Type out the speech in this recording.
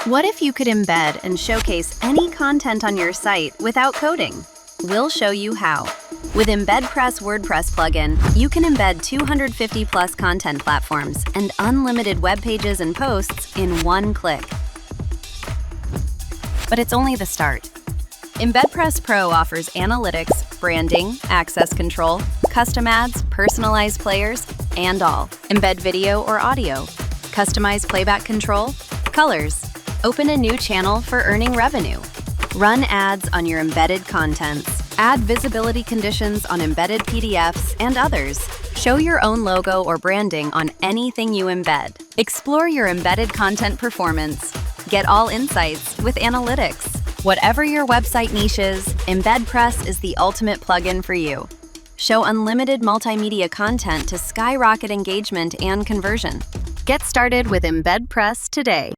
What if you could embed and showcase any content on your site without coding? We'll show you how. With EmbedPress WordPress plugin, you can embed 250+ content platforms and unlimited web pages and posts in one click. But it's only the start. EmbedPress Pro offers analytics, branding, access control, custom ads, personalized players, and all. Embed video or audio, customize playback control, colors. Open a new channel for earning revenue. Run ads on your embedded contents. Add visibility conditions on embedded PDFs and others. Show your own logo or branding on anything you embed. Explore your embedded content performance. Get all insights with analytics. Whatever your website niche is, EmbedPress is the ultimate plugin for you. Show unlimited multimedia content to skyrocket engagement and conversion. Get started with EmbedPress today.